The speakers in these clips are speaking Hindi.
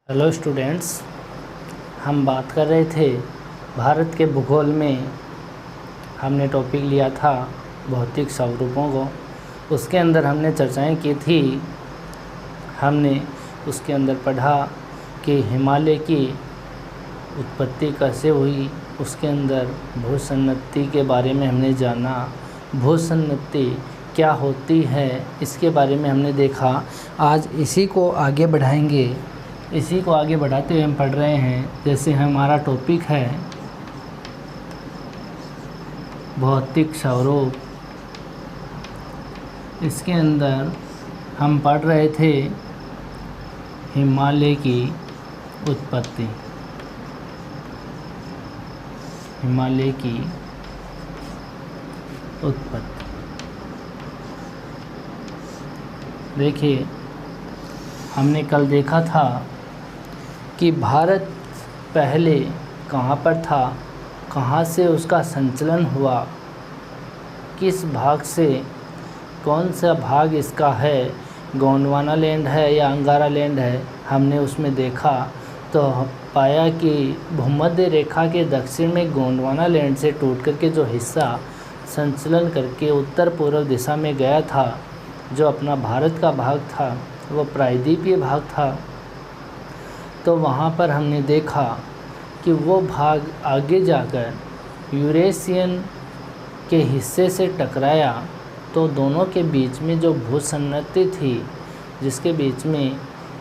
हेलो स्टूडेंट्स, हम बात कर रहे थे भारत के भूगोल में। हमने टॉपिक लिया था भौतिक स्वरूपों को। उसके अंदर हमने चर्चाएं की थी। हमने उसके अंदर पढ़ा कि हिमालय की उत्पत्ति कैसे हुई। उसके अंदर भूसन्नति के बारे में हमने जाना। भूसन्नति क्या होती है इसके बारे में हमने देखा। आज इसी को आगे बढ़ाएंगे। इसी को आगे बढ़ाते हुए हम पढ़ रहे हैं। जैसे हमारा टॉपिक है भौतिक स्वरूप। इसके अंदर हम पढ़ रहे थे हिमालय की उत्पत्ति। हिमालय की उत्पत्ति देखिए, हमने कल देखा था कि भारत पहले कहाँ पर था, कहाँ से उसका संचलन हुआ, किस भाग से, कौन सा भाग इसका है, गोंडवाना लैंड है या अंगारा लैंड है। हमने उसमें देखा तो पाया कि भूमध्य रेखा के दक्षिण में गोंडवाना लैंड से टूट करके जो हिस्सा संचलन करके उत्तर पूर्व दिशा में गया था, जो अपना भारत का भाग था, वो प्रायद्वीपीय भाग था। तो वहाँ पर हमने देखा कि वो भाग आगे जाकर यूरेशियन के हिस्से से टकराया। तो दोनों के बीच में जो भूसन्नति थी, जिसके बीच में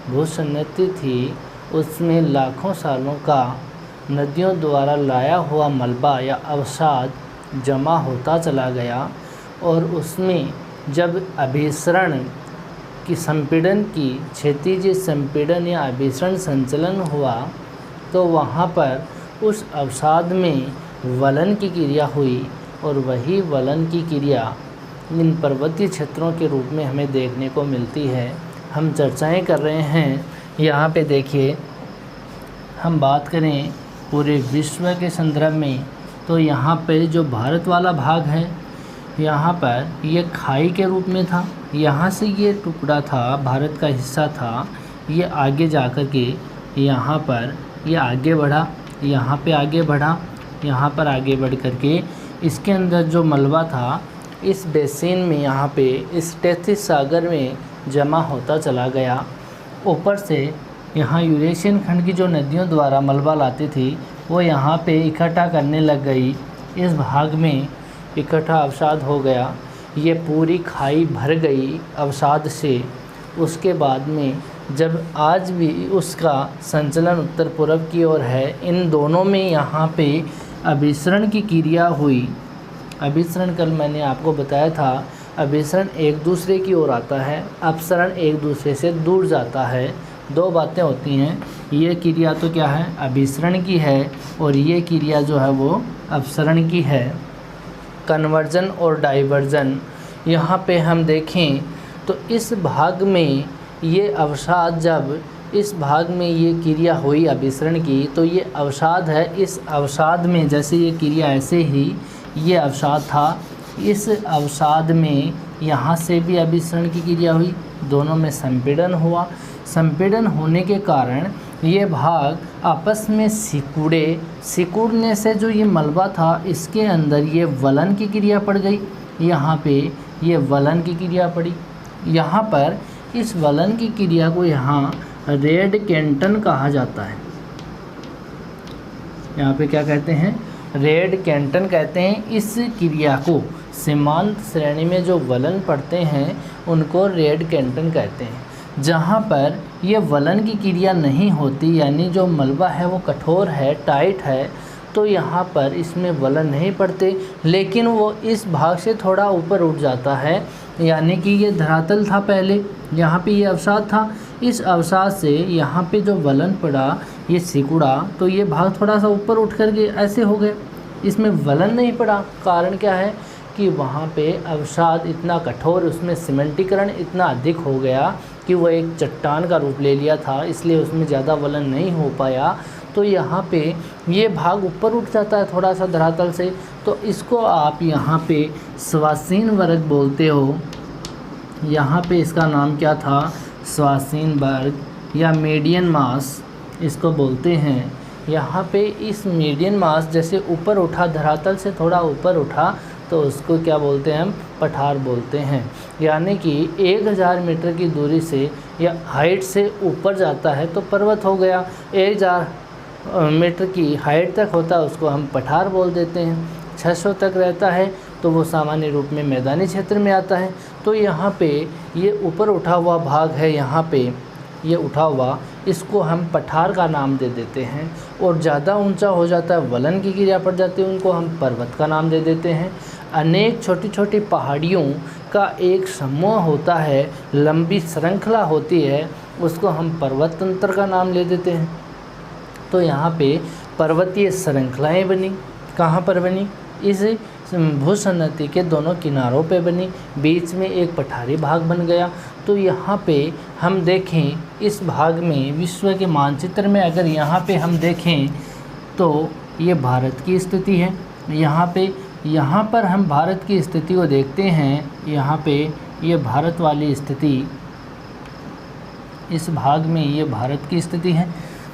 भूसन्नति थी, उसमें लाखों सालों का नदियों द्वारा लाया हुआ मलबा या अवसाद जमा होता चला गया। और उसमें जब अभिसरण की संपीड़न की क्षैतिज संपीड़न या अभिसरण संचलन हुआ, तो वहाँ पर उस अवसाद में वलन की क्रिया हुई। और वही वलन की क्रिया इन पर्वतीय क्षेत्रों के रूप में हमें देखने को मिलती है। हम चर्चाएं कर रहे हैं। यहाँ पे देखिए, हम बात करें पूरे विश्व के संदर्भ में, तो यहाँ पे जो भारत वाला भाग है, यहाँ पर ये खाई के रूप में था। यहाँ से ये टुकड़ा था, भारत का हिस्सा था, ये आगे जाकर के यहाँ पर ये आगे बढ़ा, यहाँ पे आगे बढ़ा, यहाँ पर आगे बढ़ करके इसके अंदर जो मलबा था इस बेसिन में, यहाँ पे इस टेथिस सागर में जमा होता चला गया। ऊपर से यहाँ यूरेशियन खंड की जो नदियों द्वारा मलबा लाती थी, वो यहाँ पे इकट्ठा करने लग गई। इस भाग में इकट्ठा अवसाद हो गया। ये पूरी खाई भर गई अवसाद से। उसके बाद में जब आज भी उसका संचलन उत्तर पूर्व की ओर है, इन दोनों में यहाँ पे अभिसरण की क्रिया हुई। अभिसरण कल मैंने आपको बताया था, अभिसरण एक दूसरे की ओर आता है, अपसरण एक दूसरे से दूर जाता है। दो बातें होती हैं। ये क्रिया तो क्या है, अभिसरण की है, और ये क्रिया जो है वो अपसरण की है। कन्वर्जन और डाइवर्जन यहाँ पे हम देखें तो इस भाग में ये अवसाद, जब इस भाग में ये क्रिया हुई अभिसरण की, तो ये अवसाद है। इस अवसाद में जैसे ये क्रिया ऐसे ही ये अवसाद था, इस अवसाद में यहाँ से भी अभिसरण की क्रिया हुई, दोनों में संपीड़न हुआ। संपीड़न होने के कारण ये भाग आपस में सिकुड़ने से जो ये मलबा था, इसके अंदर ये वलन की क्रिया पड़ गई। यहाँ पे ये वलन की क्रिया पड़ी। यहाँ पर इस वलन की क्रिया को यहाँ रेड कैंटन कहा जाता है। यहाँ पे क्या कहते हैं, रेड कैंटन कहते हैं। इस क्रिया को सीमांत श्रेणी में जो वलन पढ़ते हैं उनको रेड कैंटन कहते हैं। जहाँ पर ये वलन की क्रिया नहीं होती, यानी जो मलबा है वो कठोर है, टाइट है, तो यहाँ पर इसमें वलन नहीं पड़ते, लेकिन वो इस भाग से थोड़ा ऊपर उठ जाता है। यानी कि ये धरातल था पहले, यहाँ पे ये अवसाद था, इस अवसाद से यहाँ पे जो वलन पड़ा, ये सिकुड़ा, तो ये भाग थोड़ा सा ऊपर उठ करके ऐसे हो गए। इसमें वलन नहीं पड़ा। कारण क्या है कि वहाँ पे अवसाद इतना कठोर, उसमें सीमेंटीकरण इतना अधिक हो गया कि वो एक चट्टान का रूप ले लिया था, इसलिए उसमें ज़्यादा वलन नहीं हो पाया। तो यहाँ पे ये भाग ऊपर उठ जाता है थोड़ा सा धरातल से, तो इसको आप यहाँ पे स्वासीन वर्ग बोलते हो। यहाँ पे इसका नाम क्या था, स्वासीन वर्ग या मीडियन मास। इसको बोलते हैं। यहाँ पे इस मीडियन मास जैसे ऊपर उठा, धरातल से थोड़ा ऊपर उठा, तो उसको क्या बोलते हैं हम? पठार बोलते हैं। यानी कि 1000 मीटर की दूरी से या हाइट से ऊपर जाता है तो पर्वत हो गया। 1000 मीटर की हाइट तक होता है उसको हम पठार बोल देते हैं। 600 तक रहता है तो वो सामान्य रूप में मैदानी क्षेत्र में आता है। तो यहाँ पे ये ऊपर उठा हुआ भाग है, यहाँ पे ये उठा हुआ, इसको हम पठार का नाम दे देते हैं। और ज़्यादा ऊंचा हो जाता है, वलन की क्रिया पड़ जाती है, उनको हम पर्वत का नाम दे देते हैं। अनेक छोटी छोटी पहाड़ियों का एक समूह होता है, लंबी श्रृंखला होती है, उसको हम पर्वत तंत्र का नाम ले देते हैं। तो यहाँ पे पर्वतीय श्रृंखलाएँ बनी। कहाँ पर बनी? इस भूसन्नति के दोनों किनारों पे बनी, बीच में एक पठारी भाग बन गया। तो यहाँ पे हम देखें, इस भाग में विश्व के मानचित्र में अगर यहाँ पे हम देखें तो ये भारत की स्थिति है। यहाँ पर हम भारत की स्थिति को देखते हैं। यहाँ पे ये भारत वाली स्थिति, इस भाग में ये भारत की स्थिति है।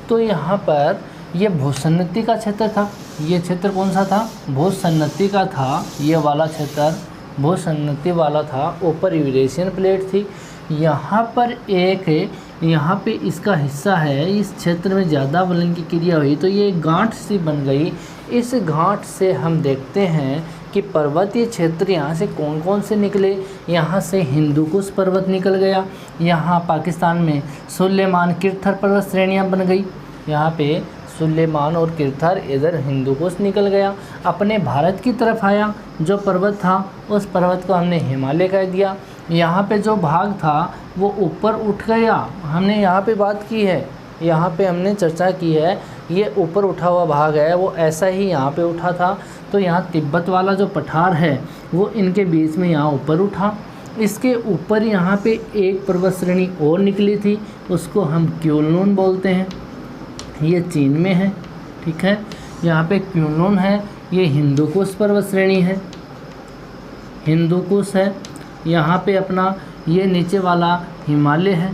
तो यहाँ पर ये भूसन्नति का क्षेत्र था। ये क्षेत्र कौन सा था? भूसन्नति का था। ये वाला क्षेत्र भूसन्नति वाला था। ऊपर यूरेशियन प्लेट थी। यहाँ पे इसका हिस्सा है। इस क्षेत्र में ज़्यादा वलन की क्रिया हुई तो ये गांठ सी बन गई। इस गांठ से हम देखते हैं कि पर्वतीय क्षेत्र यहाँ से कौन कौन से निकले। यहाँ से हिंदुकुश पर्वत निकल गया। यहाँ पाकिस्तान में सुलेमान किरथर पर्वत श्रेणियाँ बन गई। यहाँ पे सुलेमान और किरथर, इधर हिंदुकुश निकल गया। अपने भारत की तरफ आया, जो पर्वत था उस पर्वत को हमने हिमालय कह दिया। यहाँ पे जो भाग था वो ऊपर उठ गया। हमने यहाँ पे बात की है, यहाँ पे हमने चर्चा की है, ये ऊपर उठा हुआ भाग है, वो ऐसा ही यहाँ पे उठा था। तो यहाँ तिब्बत वाला जो पठार है वो इनके बीच में यहाँ ऊपर उठा। इसके ऊपर यहाँ पे एक पर्वत श्रेणी और निकली थी, उसको हम क्युनलुन बोलते हैं। ये चीन में है, ठीक है। यहाँ पे क्युनलुन है, ये हिंदुकुश पर्वत श्रेणी है, हिंदुकुश है। यहाँ पे अपना ये नीचे वाला हिमालय है,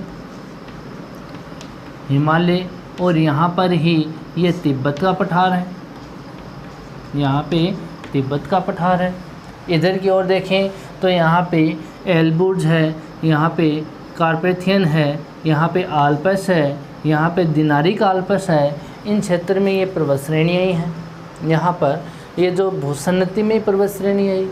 हिमालय। और यहाँ पर ही ये तिब्बत का पठार है, यहाँ पे तिब्बत का पठार है। इधर की ओर देखें तो यहाँ पे एल्बुर्ज है, यहाँ पे कार्पेथियन है, यहाँ पे आल्पस है, यहाँ पे दिनारिक आल्पस है। इन क्षेत्र में ये पर्वत श्रेणियाँ ही हैं। यहाँ पर ये जो भूसन्नति में पर्वत श्रेणी है,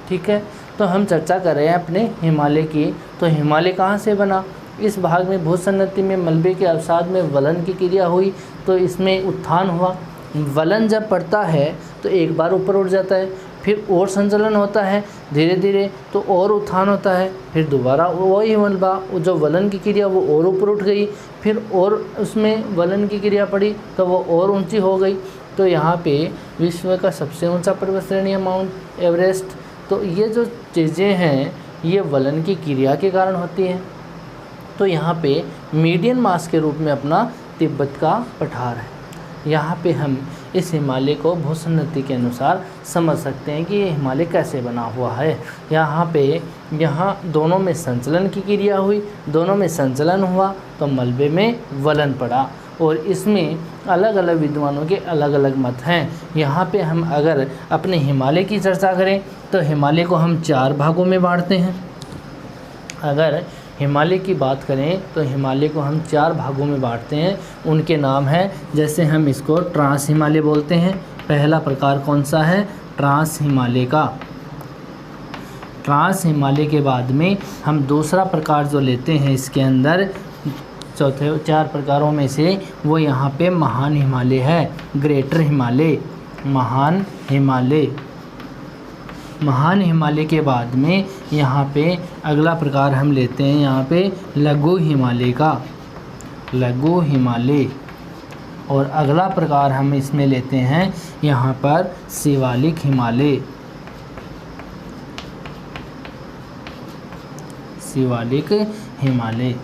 ठीक है। तो हम चर्चा कर रहे हैं अपने हिमालय की। तो हिमालय कहाँ से बना? इस भाग में भूसन्नति में मलबे के अवसाद में वलन की क्रिया हुई तो इसमें उत्थान हुआ। वलन जब पड़ता है तो एक बार ऊपर उठ जाता है, फिर और संचलन होता है धीरे धीरे, तो और उत्थान होता है, फिर दोबारा वही मलबा जो वलन की क्रिया वो और ऊपर उठ गई, फिर और उसमें वलन की क्रिया पड़ी तो वो और ऊंची हो गई। तो यहाँ पे विश्व का सबसे ऊंचा पर्वत श्रेणी है माउंट एवरेस्ट। तो ये जो चीज़ें हैं ये वलन की क्रिया के कारण होती हैं। तो यहाँ पे मीडियन मास के रूप में अपना तिब्बत का पठार है। यहाँ पे हम इस हिमालय को भूसन्नति के अनुसार समझ सकते हैं कि ये हिमालय कैसे बना हुआ है। यहाँ दोनों में संचलन की क्रिया हुई, दोनों में संचलन हुआ तो मलबे में वलन पड़ा। और इसमें अलग अलग विद्वानों के अलग अलग मत हैं। यहाँ पे हम अगर अपने हिमालय की चर्चा करें तो हिमालय को हम 4 भागों में बांटते हैं। अगर हिमालय की बात करें तो हिमालय को हम 4 भागों में बांटते हैं। उनके नाम हैं, जैसे हम इसको ट्रांस हिमालय बोलते हैं। पहला प्रकार कौन सा है? ट्रांस हिमालय का। ट्रांस हिमालय के बाद में हम दूसरा प्रकार जो लेते हैं इसके अंदर चौथे 4 प्रकारों में से, वो यहाँ पे महान हिमालय है, ग्रेटर हिमालय, महान हिमालय। महान हिमालय के बाद में यहाँ पे अगला प्रकार हम लेते हैं यहाँ पे लघु हिमालय का, लघु हिमालय। और अगला प्रकार हम इसमें लेते हैं यहाँ पर शिवालिक हिमालय, शिवालिक हिमालय।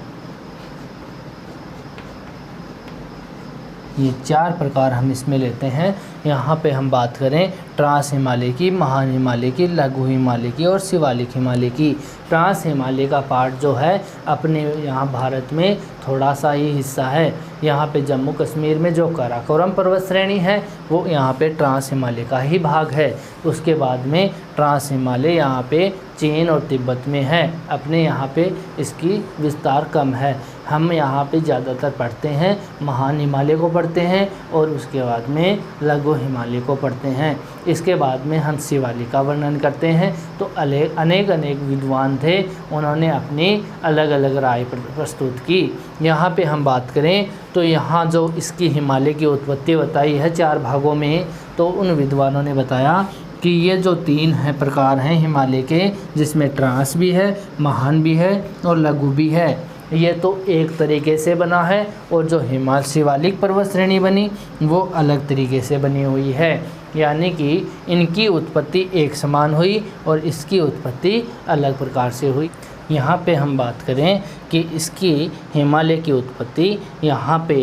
ये 4 प्रकार हम इसमें लेते हैं। यहाँ पे हम बात करें ट्रांस हिमालय की, महान हिमालय की, लघु हिमालय की और शिवालिक हिमालय की। ट्रांस हिमालय का पार्ट जो है अपने यहाँ भारत में थोड़ा सा ही हिस्सा है। यहाँ पे जम्मू कश्मीर में जो काराकोरम पर्वत श्रेणी है वो यहाँ पे ट्रांस हिमालय का ही भाग है। उसके बाद में ट्रांस हिमालय यहाँ पे चीन और तिब्बत में है। अपने यहाँ पे इसकी विस्तार कम है। हम यहाँ पे ज़्यादातर पढ़ते हैं महान हिमालय को पढ़ते हैं और उसके बाद में लघु हिमालय को पढ़ते हैं। इसके बाद में हम शिवालिक का वर्णन करते हैं। तो अनेक विद्वान थे, उन्होंने अपनी अलग अलग राय प्रस्तुत की। यहाँ पे हम बात करें तो यहाँ जो इसकी हिमालय की उत्पत्ति बताई है 4 भागों में, तो उन विद्वानों ने बताया कि ये जो 3 हैं प्रकार हैं हिमालय के, जिसमें ट्रांस भी है, महान भी है और लघु भी है, ये तो एक तरीके से बना है और जो हिमालय शिवालिक पर्वत श्रेणी बनी वो अलग तरीके से बनी हुई है। यानी कि इनकी उत्पत्ति एक समान हुई और इसकी उत्पत्ति अलग प्रकार से हुई। यहाँ पे हम बात करें कि इसकी हिमालय की उत्पत्ति यहाँ पे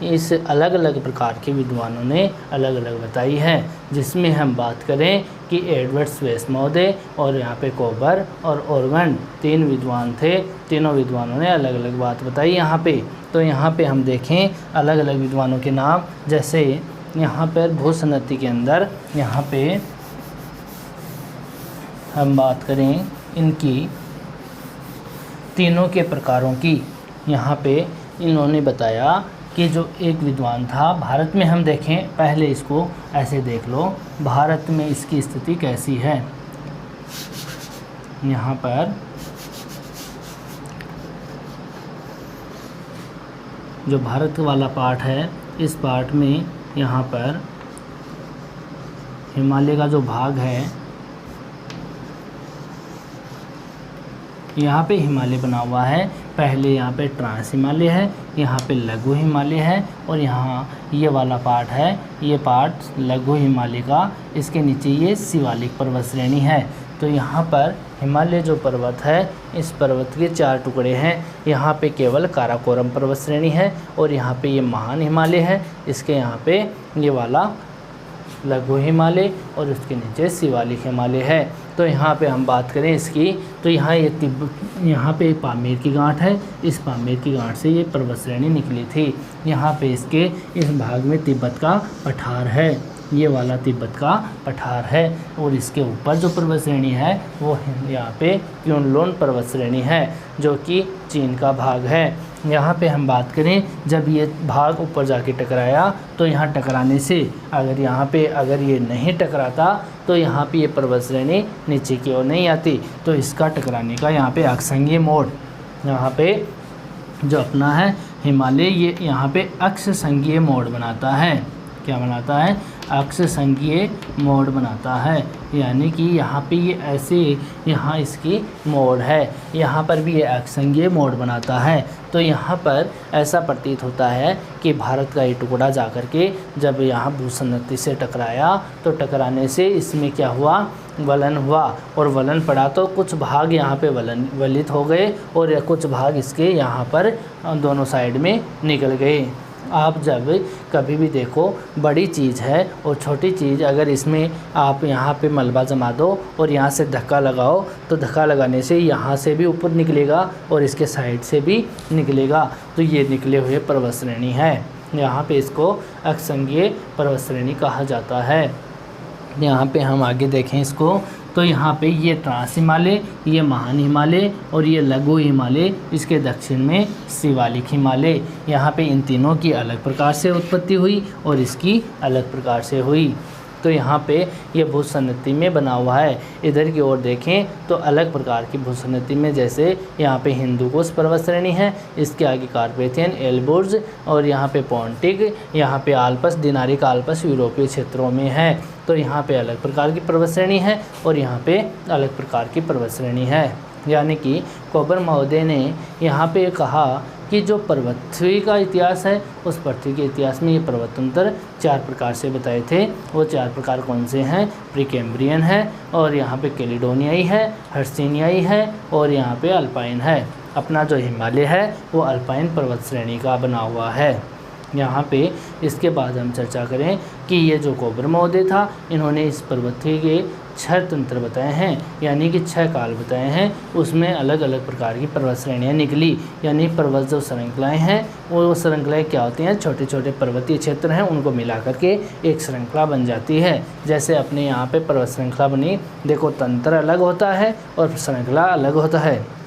इस अलग अलग प्रकार के विद्वानों ने अलग अलग बताई है, जिसमें हम बात करें कि एडवर्ड स्वेस महोदय और यहाँ पे कोबर और ओरगन 3 विद्वान थे। तीनों विद्वानों ने अलग अलग बात बताई यहाँ पे। तो यहाँ पे हम देखें अलग अलग विद्वानों के नाम, जैसे यहाँ पर भूसन्नति के अंदर यहाँ पे हम बात करें इनकी तीनों के प्रकारों की। यहाँ पे इन्होंने बताया कि जो एक विद्वान था भारत में, हम देखें पहले इसको ऐसे देख लो, भारत में इसकी स्थिति कैसी है। यहाँ पर जो भारत वाला पार्ट है, इस पार्ट में यहाँ पर हिमालय का जो भाग है, यहाँ पे हिमालय बना हुआ है। पहले यहाँ पे ट्रांस हिमालय है, यहाँ पे लघु हिमालय है और यहाँ ये वाला पार्ट है, ये पार्ट लघु हिमालय का। इसके नीचे ये शिवालिक पर्वत श्रेणी है। तो यहाँ पर हिमालय जो पर्वत है, इस पर्वत के 4 टुकड़े हैं। यहाँ पे केवल काराकोरम पर्वत श्रेणी है और यहाँ पे ये महान हिमालय है। इसके यहाँ पे ये वाला लघु हिमालय और उसके नीचे शिवालिक हिमालय है। तो यहाँ पे हम बात करें इसकी, तो यहाँ ये यहाँ पे पामीर की गांठ है। इस पामीर की गांठ से ये पर्वत श्रेणी निकली थी। यहाँ पे इसके इस भाग में तिब्बत का पठार है, ये वाला तिब्बत का पठार है। और इसके ऊपर जो पर्वत श्रेणी है वो यहाँ पे क्युनलुन पर्वत श्रेणी है, जो कि चीन का भाग है। यहाँ पे हम बात करें जब ये भाग ऊपर जाके टकराया, तो यहाँ टकराने से अगर ये नहीं टकराता तो यहाँ पे ये पर्वत श्रेणी नीचे की ओर नहीं आती। तो इसका टकराने का यहाँ पे अक्षांगीय मोड़, यहाँ पे जो अपना है हिमालय, ये यहाँ पे अक्ष संघीय मोड़ बनाता है। क्या बनाता है? अक्ष संघीय मोड़ बनाता है। यानी कि यहाँ पे ये ऐसे, यहाँ इसकी मोड़ है, यहाँ पर भी ये अक्ष संघीय मोड़ बनाता है। तो यहाँ पर ऐसा प्रतीत होता है कि भारत का ये टुकड़ा जाकर के जब यहाँ भूसन्नति से टकराया, तो टकराने से इसमें क्या हुआ? वलन हुआ। और वलन पड़ा तो कुछ भाग यहाँ पे वलित हो गए और कुछ भाग इसके यहाँ पर दोनों साइड में निकल गए। आप जब कभी भी देखो, बड़ी चीज़ है और छोटी चीज़, अगर इसमें आप यहाँ पे मलबा जमा दो और यहाँ से धक्का लगाओ, तो धक्का लगाने से यहाँ से भी ऊपर निकलेगा और इसके साइड से भी निकलेगा। तो ये निकले हुए पर्वत श्रेणी है। यहाँ पे इसको अक्षांगीय पर्वत श्रेणी कहा जाता है। यहाँ पे हम आगे देखें इसको, तो यहाँ पे ये ट्रांस हिमालय, ये महान हिमालय और ये लघु हिमालय, इसके दक्षिण में शिवालिक हिमालय। यहाँ पे इन तीनों की अलग प्रकार से उत्पत्ति हुई और इसकी अलग प्रकार से हुई। तो यहाँ पे ये भूसन्नति में बना हुआ है। इधर की ओर देखें तो अलग प्रकार की भूसन्नति में, जैसे यहाँ पे हिंदुकुश पर्वत श्रेणी है, इसके आगे कार्पेथियन, एल्बुर्ज और यहाँ पे पोंटिक, यहाँ पे आल्प्स, दिनारिक आल्प्स यूरोपीय क्षेत्रों में है। तो यहाँ पे अलग प्रकार की पर्वत श्रेणी है और यहाँ पे अलग प्रकार की पर्वत श्रेणी है। यानी कि कोबर महोदय ने यहाँ पे कहा कि जो पृथ्वी का इतिहास है, उस पृथ्वी के इतिहास में ये पर्वतंत्र 4 प्रकार से बताए थे। वो 4 प्रकार कौन से हैं? प्रीकैम्ब्रियन है और यहाँ पे कैलिडोनियाई है, हर्सिनियाई है और यहाँ पे अल्पाइन है। अपना जो हिमालय है वो अल्पाइन पर्वत श्रेणी का बना हुआ है। यहाँ पे इसके बाद हम चर्चा करें कि ये जो कोबर महोदय था, इन्होंने इस पर्वतीय के 6 तंत्र बताए हैं, यानी कि 6 काल बताए हैं। उसमें अलग अलग प्रकार की पर्वत श्रेणियाँ निकली, यानी पर्वत जो श्रृंखलाएँ हैं वो श्रृंखलाएँ क्या होती हैं, छोटे छोटे पर्वतीय क्षेत्र हैं उनको मिला करके एक श्रृंखला बन जाती है। जैसे अपने यहाँ पे पर्वत श्रृंखला बनी, देखो तंत्र अलग होता है और श्रृंखला अलग होता है।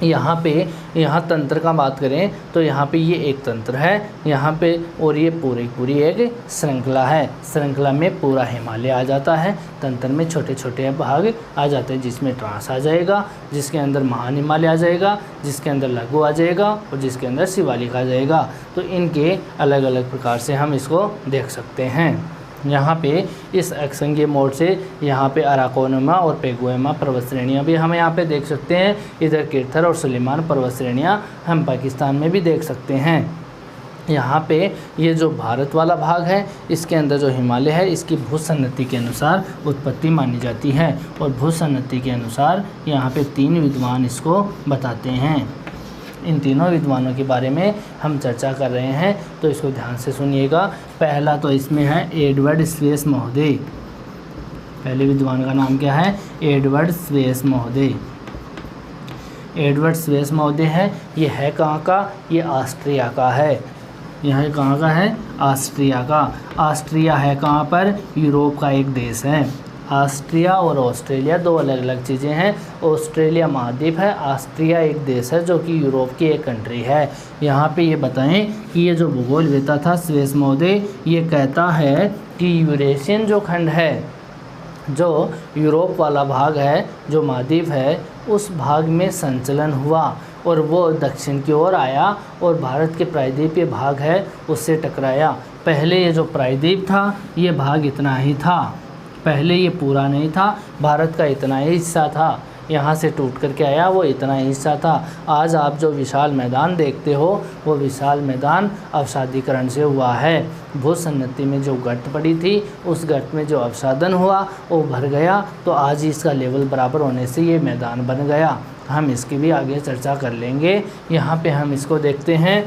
यहाँ तंत्र का बात करें तो यहाँ पे ये एक तंत्र है यहाँ पे, और ये पूरी एक श्रृंखला है। श्रृंखला में पूरा हिमालय आ जाता है, तंत्र में छोटे छोटे भाग आ जाते हैं, जिसमें ट्रांस आ जाएगा, जिसके अंदर महान हिमालय आ जाएगा, जिसके अंदर लघु आ जाएगा और जिसके अंदर शिवालिक आ जाएगा। तो इनके अलग अलग प्रकार से हम इसको देख सकते हैं। यहाँ पे इस अक्षांगीय मोड से यहाँ पे अराकोनोमा और पेगुएमा पर्वत श्रेणियाँ भी हमें यहाँ पे देख सकते हैं। इधर किरथर और सुलेमान पर्वत श्रेणियाँ हम पाकिस्तान में भी देख सकते हैं। यहाँ पे ये जो भारत वाला भाग है, इसके अंदर जो हिमालय है, इसकी भूसन्नति के अनुसार उत्पत्ति मानी जाती है, और भूसन्नति के अनुसार यहाँ पे 3 विद्वान इसको बताते हैं। इन तीनों विद्वानों के बारे में हम चर्चा कर रहे हैं, तो इसको ध्यान से सुनिएगा। पहला तो इसमें है एडवर्ड स्वेस महोदय। पहले विद्वान का नाम क्या है, एडवर्ड स्वेस महोदय। एडवर्ड स्वेस महोदय है, ये है कहाँ का, ये ऑस्ट्रिया का है। यह कहाँ का है, ऑस्ट्रिया का। ऑस्ट्रिया है कहाँ पर, यूरोप का एक देश है। ऑस्ट्रिया और ऑस्ट्रेलिया 2 अलग अलग चीज़ें हैं। ऑस्ट्रेलिया महाद्वीप है, ऑस्ट्रिया एक देश है जो कि यूरोप की एक कंट्री है। यहाँ पे ये बताएं कि ये जो भूगोलवेत्ता था स्वेस महोदय, ये कहता है कि यूरेशियन जो खंड है, जो यूरोप वाला भाग है, जो महाद्वीप है, उस भाग में संचलन हुआ और वो दक्षिण की ओर आया और भारत के प्रायद्वीपीय भाग है उससे टकराया। पहले ये जो प्रायद्वीप था, ये भाग इतना ही था, पहले ये पूरा नहीं था, भारत का इतना ही हिस्सा था, यहाँ से टूट करके आया, वो इतना ही हिस्सा था। आज आप जो विशाल मैदान देखते हो, वो विशाल मैदान अवसादीकरण से हुआ है। भूसन्नति में जो गर्त पड़ी थी, उस गर्त में जो अवसादन हुआ वो भर गया, तो आज इसका लेवल बराबर होने से ये मैदान बन गया। हम इसकी भी आगे चर्चा कर लेंगे। यहाँ पे हम इसको देखते हैं,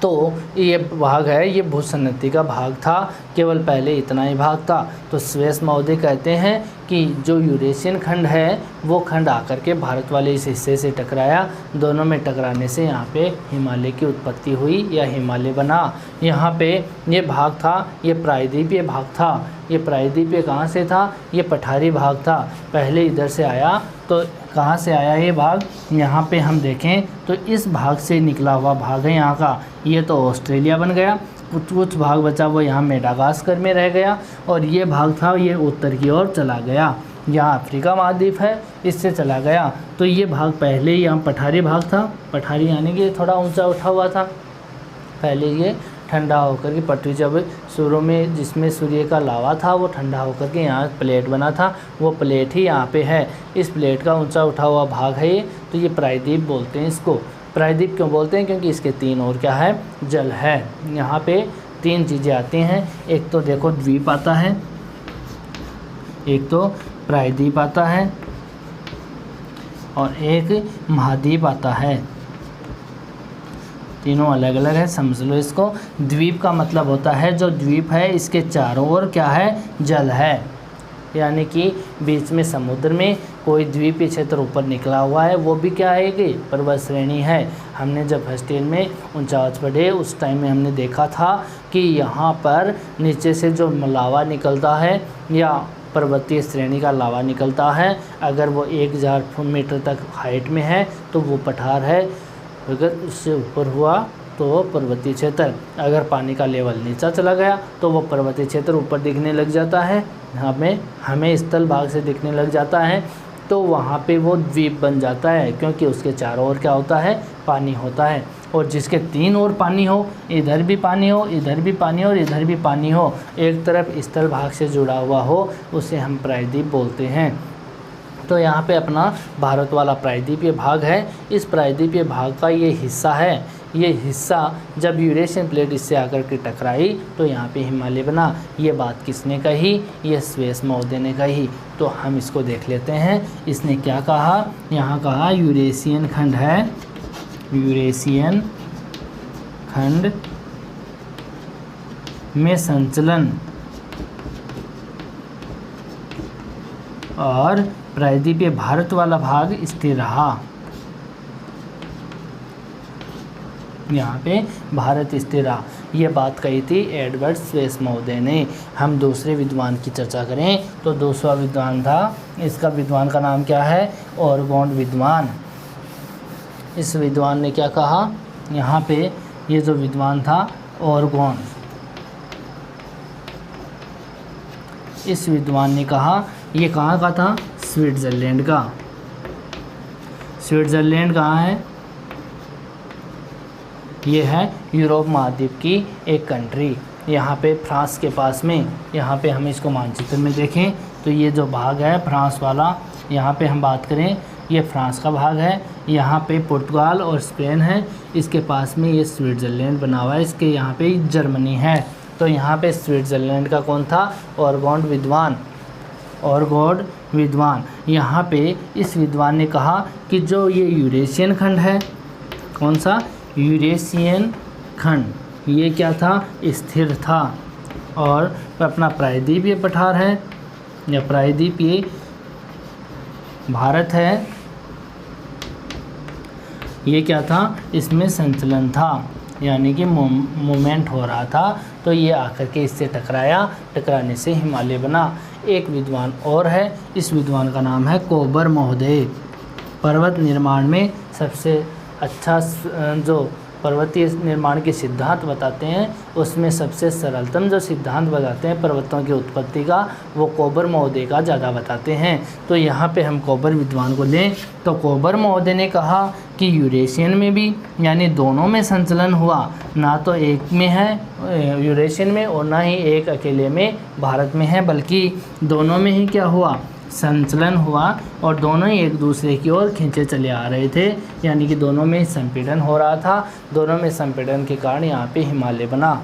तो ये भाग है, ये भूसन्नति का भाग था, केवल पहले इतना ही भाग था। तो स्वेस महोदय कहते हैं कि जो यूरेशियन खंड है, वो खंड आकर के भारत वाले इस हिस्से से टकराया, दोनों में टकराने से यहाँ पे हिमालय की उत्पत्ति हुई या हिमालय बना। यहाँ पे ये भाग था, ये प्रायद्वीपीय भाग था। ये प्रायद्वीपीय कहाँ से था, ये पठारी भाग था, पहले इधर से आया। तो कहाँ से आया ये भाग, यहाँ पे हम देखें तो इस भाग से निकला हुआ भाग है यहाँ का, ये तो ऑस्ट्रेलिया बन गया। कुछ भाग बचा वो यहाँ मेडागास्कर में रह गया, और ये भाग था ये उत्तर की ओर चला गया, यहाँ अफ्रीका महाद्वीप है, इससे चला गया। तो ये भाग पहले यहाँ पठारी भाग था, पठारी यानी कि थोड़ा ऊंचा उठा हुआ था। पहले ये ठंडा होकर के पटरी, जब शुरू में जिसमें सूर्य का लावा था, वो ठंडा होकर के यहाँ प्लेट बना था, वो प्लेट ही यहाँ पे है। इस प्लेट का ऊंचा उठा हुआ भाग है ये, तो ये प्रायद्वीप बोलते हैं इसको। प्रायद्वीप क्यों बोलते हैं, क्योंकि इसके 3 ओर क्या है, जल है। यहाँ पे 3 चीज़ें आती हैं, एक तो देखो द्वीप आता है, एक तो प्रायद्वीप आता है, और एक महाद्वीप आता है। तीनों अलग अलग है, समझ लो इसको। द्वीप का मतलब होता है जो द्वीप है इसके चारों ओर क्या है, जल है, यानी कि बीच में समुद्र में कोई द्वीपीय क्षेत्र ऊपर निकला हुआ है, वो भी क्या है कि पर्वत श्रेणी है। हमने जब फर्स्ट ईयर में 49 पढ़े, उस टाइम में हमने देखा था कि यहाँ पर नीचे से जो लावा निकलता है या पर्वतीय श्रेणी का लावा निकलता है, अगर वो 1000 मीटर तक हाइट में है तो वो पठार है, अगर उससे ऊपर हुआ तो वो पर्वतीय क्षेत्र। अगर पानी का लेवल नीचा चला गया तो वो पर्वतीय क्षेत्र ऊपर दिखने लग जाता है, हमें स्थल भाग से दिखने लग जाता है, तो वहाँ पे वो द्वीप बन जाता है, क्योंकि उसके चारों ओर क्या होता है, पानी होता है। और जिसके 3 ओर पानी हो, इधर भी पानी हो, इधर भी पानी हो और इधर भी पानी हो, एक तरफ स्थल भाग से जुड़ा हुआ हो, उसे हम प्रायद्वीप बोलते हैं। तो यहाँ पे अपना भारत वाला प्रायद्वीपीय भाग है। इस प्रायद्वीपीय भाग का ये हिस्सा है, ये हिस्सा जब यूरेशियन प्लेट इससे आकर के टकराई तो यहाँ पे हिमालय बना। ये बात किसने कही, ये स्वेस महोदय ने कही। तो हम इसको देख लेते हैं, इसने क्या कहा। यहाँ कहा यूरेशियन खंड है, यूरेशियन खंड में संचलन और प्रायद्वीपीय भारत वाला भाग स्थिर रहा। यहाँ पे भारत स्थिर रहा। ये बात कही थी एडवर्ड स्वेस महोदय ने। हम दूसरे विद्वान की चर्चा करें तो दूसरा विद्वान था, इसका विद्वान का नाम क्या है? ऑरगोंड विद्वान। इस विद्वान ने क्या कहा? यहाँ पे ये जो विद्वान था ऑरगोंड, इस विद्वान ने कहा, ये कहाँ का था? स्विट्ज़रलैंड का। स्विट्ज़रलैंड कहाँ है? ये है यूरोप महाद्वीप की एक कंट्री, यहाँ पे फ्रांस के पास में। यहाँ पे हम इसको मानचित्र में देखें तो ये जो भाग है फ्रांस वाला, यहाँ पे हम बात करें ये फ्रांस का भाग है। यहाँ पे पुर्तगाल और स्पेन है, इसके पास में ये स्विट्ज़रलैंड बना हुआ है, इसके यहाँ पे जर्मनी है। तो यहाँ पे स्विट्ज़रलैंड का कौन था? ऑरगोंड विद्वान। ऑरगोंड विद्वान, यहाँ पे इस विद्वान ने कहा कि जो ये यूरेशियन खंड है, कौन सा? यूरेशियन खंड, ये क्या था? स्थिर था। और अपना प्रायद्वीपीय पठार है या प्रायद्वीपीय भारत है, ये क्या था? इसमें संचलन था, यानी कि मूवमेंट हो रहा था। तो ये आकर के इससे टकराया, टकराने से हिमालय बना। एक विद्वान और है, इस विद्वान का नाम है कोबर महोदय। पर्वत निर्माण में सबसे अच्छा जो पर्वतीय निर्माण के सिद्धांत बताते हैं, उसमें सबसे सरलतम जो सिद्धांत बताते हैं पर्वतों की उत्पत्ति का, वो कोबर महोदय का ज़्यादा बताते हैं। तो यहाँ पे हम कोबर विद्वान को लें तो कोबर महोदय ने कहा कि यूरेशियन में भी, यानी दोनों में संचलन हुआ, ना तो एक में है यूरेशियन में और ना ही एक अकेले में भारत में है, बल्कि दोनों में ही क्या हुआ? संचलन हुआ और दोनों ही एक दूसरे की ओर खींचे चले आ रहे थे, यानी कि दोनों में संपीड़न हो रहा था। दोनों में संपीड़न के कारण यहाँ पे हिमालय बना।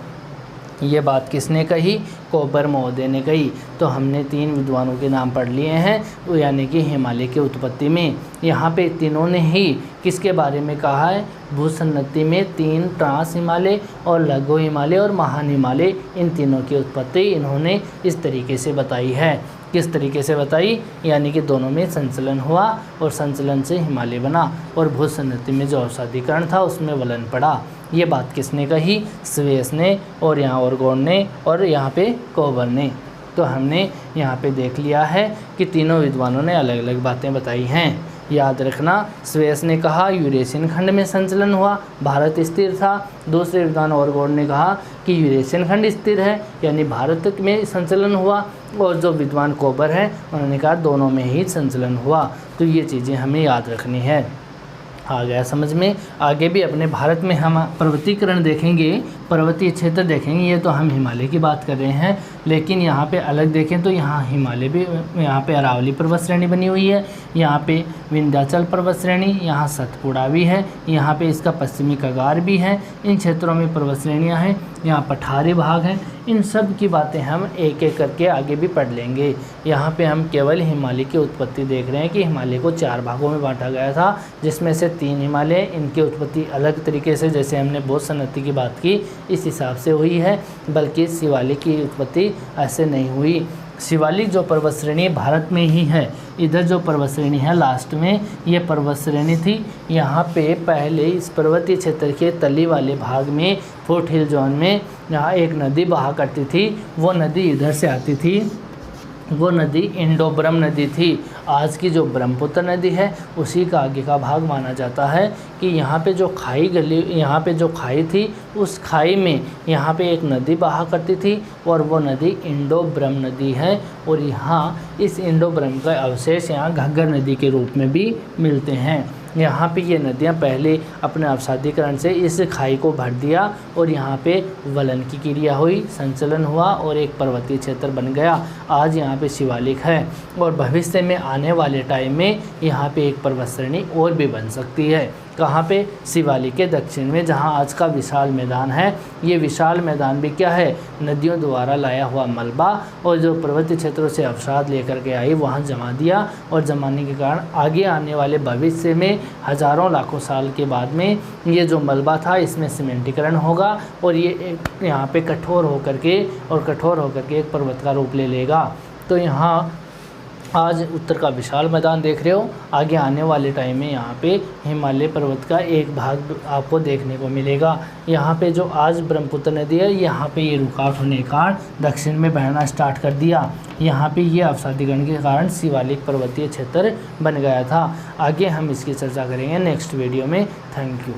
ये बात किसने कही? कोबर महोदय ने कही। तो हमने 3 विद्वानों के नाम पढ़ लिए हैं, वो यानी कि हिमालय की उत्पत्ति में। यहाँ पे तीनों ने ही किसके बारे में कहा है? भूसन्नति में 3 ट्रांस हिमालय और लघु हिमालय और महान हिमालय, इन तीनों की उत्पत्ति इन्होंने इस तरीके से बताई है। किस तरीके से बताई? यानी कि दोनों में संचलन हुआ और संचलन से हिमालय बना, और भूसन्नति में जो अवसादीकरण था उसमें वलन पड़ा। ये बात किसने कही? स्वेस ने, और यहाँ ऑरगोंड ने, और यहाँ पे कोबर ने। तो हमने यहाँ पे देख लिया है कि तीनों विद्वानों ने अलग अलग बातें बताई हैं। याद रखना, स्वेस ने कहा यूरेशियन खंड में संचलन हुआ, भारत स्थिर था। दूसरे विद्वान ऑरगोंड ने कहा कि यूरेशियन खंड स्थिर है, यानी भारत में संचलन हुआ। और जो विद्वान कोबर है उन्होंने कहा दोनों में ही संचलन हुआ। तो ये चीज़ें हमें याद रखनी है। आ गया समझ में? आगे भी अपने भारत में हम पर्वतीकरण देखेंगे, पर्वतीय क्षेत्र देखेंगे। ये तो हम हिमालय की बात कर रहे हैं, लेकिन यहाँ पे अलग देखें तो यहाँ हिमालय भी, यहाँ पे अरावली पर्वत श्रेणी बनी हुई है, यहाँ पे विंध्याचल पर्वत श्रेणी, यहाँ सतपुड़ा भी है, यहाँ पे इसका पश्चिमी कगार भी है। इन क्षेत्रों में पर्वत श्रेणियाँ हैं, यहाँ पठारी भाग हैं। इन सब की बातें हम एक एक करके आगे भी पढ़ लेंगे। यहाँ पे हम केवल हिमालय की उत्पत्ति देख रहे हैं कि हिमालय को 4 भागों में बांटा गया था, जिसमें से 3 हिमालय, इनकी उत्पत्ति अलग तरीके से, जैसे हमने भूसन्नति की बात की, इस हिसाब से हुई है, बल्कि शिवालिक की उत्पत्ति ऐसे नहीं हुई। शिवालिक जो पर्वत श्रेणी भारत में ही है। इधर जो पर्वत श्रेणी है लास्ट में, ये पर्वत श्रेणी थी। यहाँ पे पहले इस पर्वतीय क्षेत्र के तली वाले भाग में, फुट हिल जोन में, यहाँ एक नदी बहा करती थी। वो नदी इधर से आती थी, वो नदी इंडो ब्रह्म नदी थी। आज की जो ब्रह्मपुत्र नदी है उसी का आगे का भाग माना जाता है कि यहाँ पे जो खाई गली, यहाँ पे जो खाई थी, उस खाई में यहाँ पे एक नदी बहा करती थी, और वो नदी इंडो ब्रह्म नदी है। और यहाँ इस इंडो ब्रह्म का अवशेष यहाँ घग्गर नदी के रूप में भी मिलते हैं। यहाँ पे ये नदियाँ पहले अपने अवसादीकरण से इस खाई को भर दिया और यहाँ पे वलन की क्रिया हुई, संचलन हुआ और एक पर्वतीय क्षेत्र बन गया। आज यहाँ पे शिवालिक है और भविष्य में आने वाले टाइम में यहाँ पे एक पर्वत श्रेणी और भी बन सकती है। कहाँ पे? शिवालिक के दक्षिण में, जहाँ आज का विशाल मैदान है। ये विशाल मैदान भी क्या है? नदियों द्वारा लाया हुआ मलबा और जो पर्वतीय क्षेत्रों से अवसाद लेकर के आई वहाँ जमा दिया, और जमाने के कारण आगे आने वाले भविष्य में हज़ारों लाखों साल के बाद में ये जो मलबा था इसमें सीमेंटीकरण होगा और ये यहाँ पे कठोर होकर के एक पर्वत का रूप ले लेगा। तो यहाँ आज उत्तर का विशाल मैदान देख रहे हो, आगे आने वाले टाइम में यहाँ पे हिमालय पर्वत का एक भाग आपको देखने को मिलेगा। यहाँ पे जो आज ब्रह्मपुत्र नदी है, यहाँ पे ये रुकावट होने के कारण दक्षिण में बहना स्टार्ट कर दिया। यहाँ पे ये अवसादीकरण के कारण शिवालिक पर्वतीय क्षेत्र बन गया था। आगे हम इसकी चर्चा करेंगे नेक्स्ट वीडियो में। Thank you.